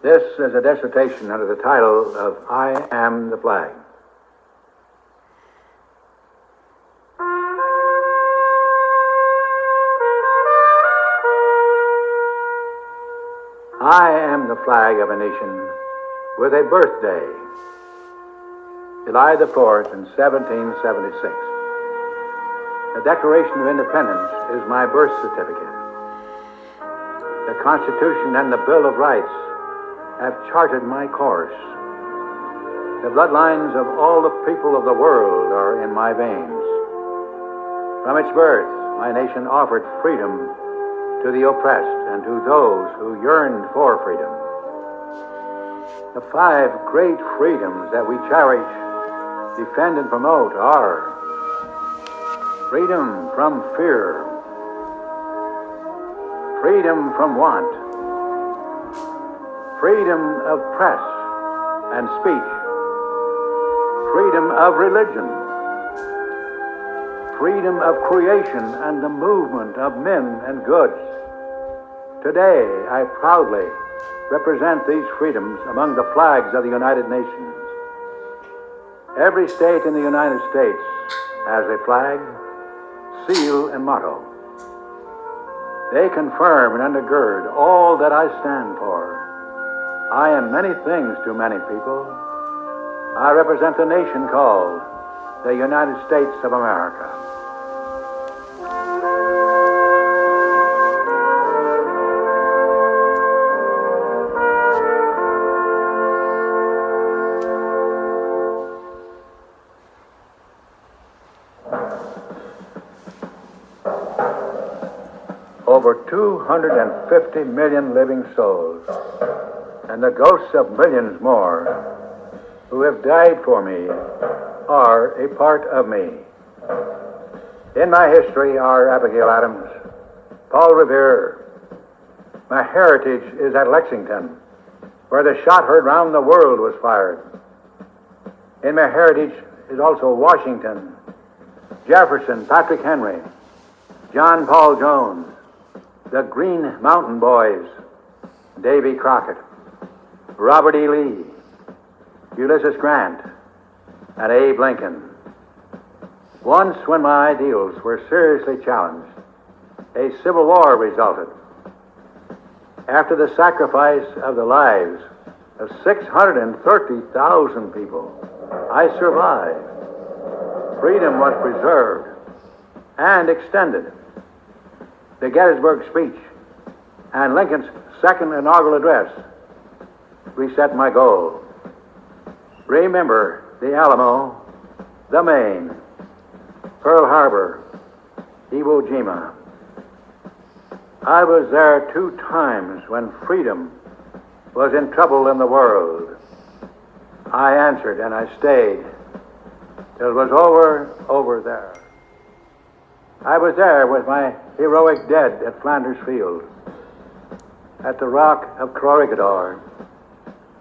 This is a dissertation under the title of I Am the Flag. I am the flag of a nation with a birthday, July the 4th in 1776. The Declaration of Independence is my birth certificate. The Constitution and the Bill of Rights have charted my course. The bloodlines of all the people of the world are in my veins. From its birth, my nation offered freedom to the oppressed and to those who yearned for freedom. The 5 great freedoms that we cherish, defend, and promote are freedom from fear, freedom from want, freedom of press and speech, freedom of religion, freedom of creation and the movement of men and goods. Today, I proudly represent these freedoms among the flags of the United Nations. Every state in the United States has a flag, seal, and motto. They confirm and undergird all that I stand for. I am many things to many people. I represent the nation called the United States of America. Over 250 million living souls, and the ghosts of millions more who have died for me are a part of me. In my history are Abigail Adams, Paul Revere. My heritage is at Lexington, where the shot heard round the world was fired. In my heritage is also Washington, Jefferson, Patrick Henry, John Paul Jones, the Green Mountain Boys, Davy Crockett, Robert E. Lee, Ulysses Grant, and Abe Lincoln. Once, when my ideals were seriously challenged, a civil war resulted. After the sacrifice of the lives of 630,000 people, I survived. Freedom was preserved and extended. The Gettysburg speech and Lincoln's second inaugural address reset my goal. Remember the Alamo, the Maine, Pearl Harbor, Iwo Jima. I was there 2 times when freedom was in trouble in the world. I answered and I stayed till it was over there. I was there with my heroic dead at Flanders Field, at the Rock of Corregidor,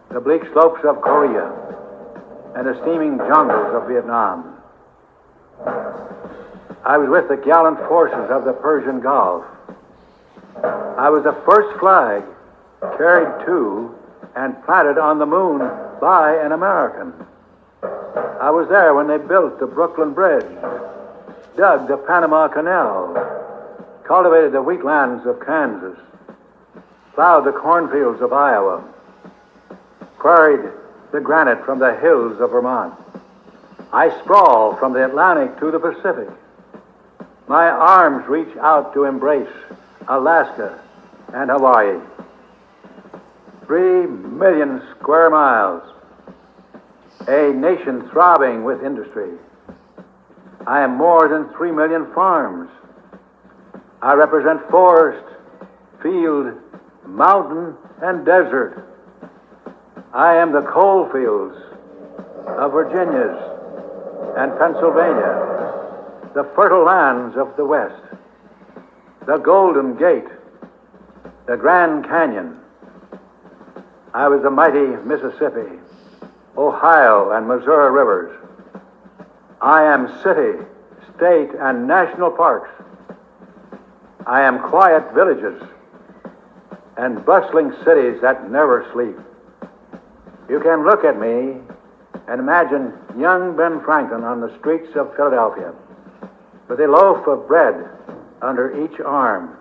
the bleak slopes of Korea, and the steaming jungles of Vietnam. I was with the gallant forces of the Persian Gulf. I was the first flag carried to and planted on the moon by an American. I was there when they built the Brooklyn Bridge, dug the Panama Canal, cultivated the wheatlands of Kansas, plowed the cornfields of Iowa, quarried the granite from the hills of Vermont. I sprawl from the Atlantic to the Pacific. My arms reach out to embrace Alaska and Hawaii. 3 million square miles, a nation throbbing with industry. I am more than 3 million farms. I represent forest, field, mountain, and desert. I am the coal fields of Virginia's and Pennsylvania, the fertile lands of the West, the Golden Gate, the Grand Canyon. I was the mighty Mississippi, Ohio, and Missouri rivers. I am city, state, and national parks. I am quiet villages and bustling cities that never sleep. You can look at me and imagine young Ben Franklin on the streets of Philadelphia with a loaf of bread under each arm,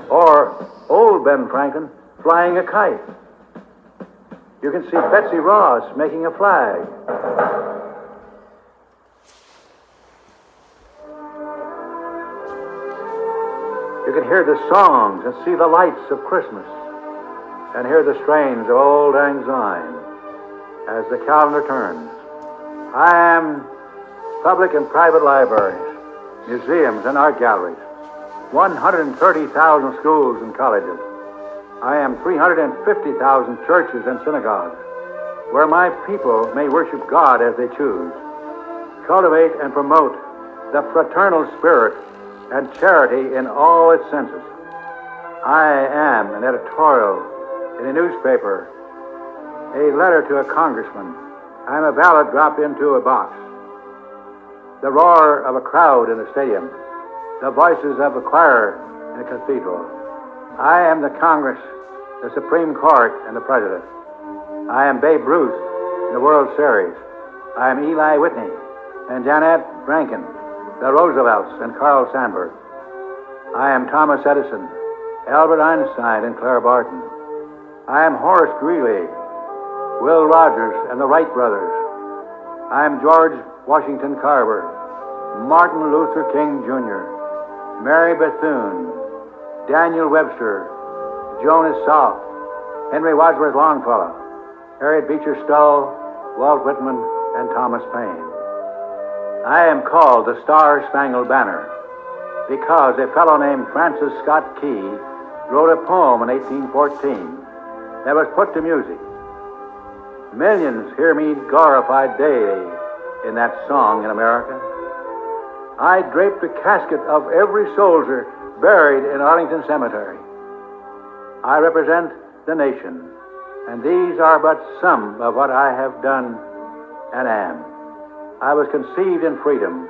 or old Ben Franklin flying a kite. You can see Betsy Ross making a flag. You can hear the songs and see the lights of Christmas and hear the strains of Old Lang Syne as the calendar turns. I am public and private libraries, museums and art galleries, 130,000 schools and colleges. I am 350,000 churches and synagogues where my people may worship God as they choose, cultivate and promote the fraternal spirit and charity in all its senses. I am an editorial in a newspaper, a letter to a congressman. I am a ballot dropped into a box, the roar of a crowd in a stadium, the voices of a choir in a cathedral. I am the Congress, the Supreme Court, and the President. I am Babe Ruth in the World Series. I am Eli Whitney and Janet Rankin, the Roosevelts and Carl Sandburg. I am Thomas Edison, Albert Einstein, and Clara Barton. I am Horace Greeley, Will Rogers, and the Wright brothers. I am George Washington Carver, Martin Luther King Jr., Mary Bethune, Daniel Webster, Jonas Salk, Henry Wadsworth Longfellow, Harriet Beecher Stowe, Walt Whitman, and Thomas Paine. I am called the Star-Spangled Banner because a fellow named Francis Scott Key wrote a poem in 1814 that was put to music. Millions hear me glorified daily in that song in America. I draped the casket of every soldier buried in Arlington Cemetery. I represent the nation, and these are but some of what I have done and am. I was conceived in freedom,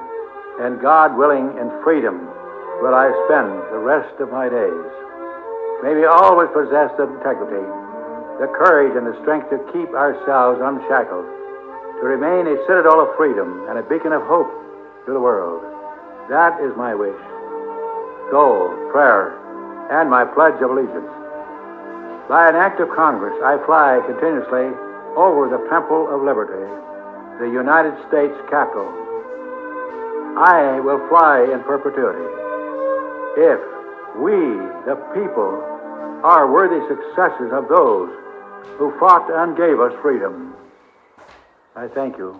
and God willing, in freedom will I spend the rest of my days. May we always possess the integrity, the courage, and the strength to keep ourselves unshackled, to remain a citadel of freedom and a beacon of hope to the world. That is my wish, goal, prayer, and my pledge of allegiance. By an act of Congress, I fly continuously over the Temple of Liberty, the United States Capitol. I will fly in perpetuity. If we, the people, are worthy successors of those who fought and gave us freedom, I thank you.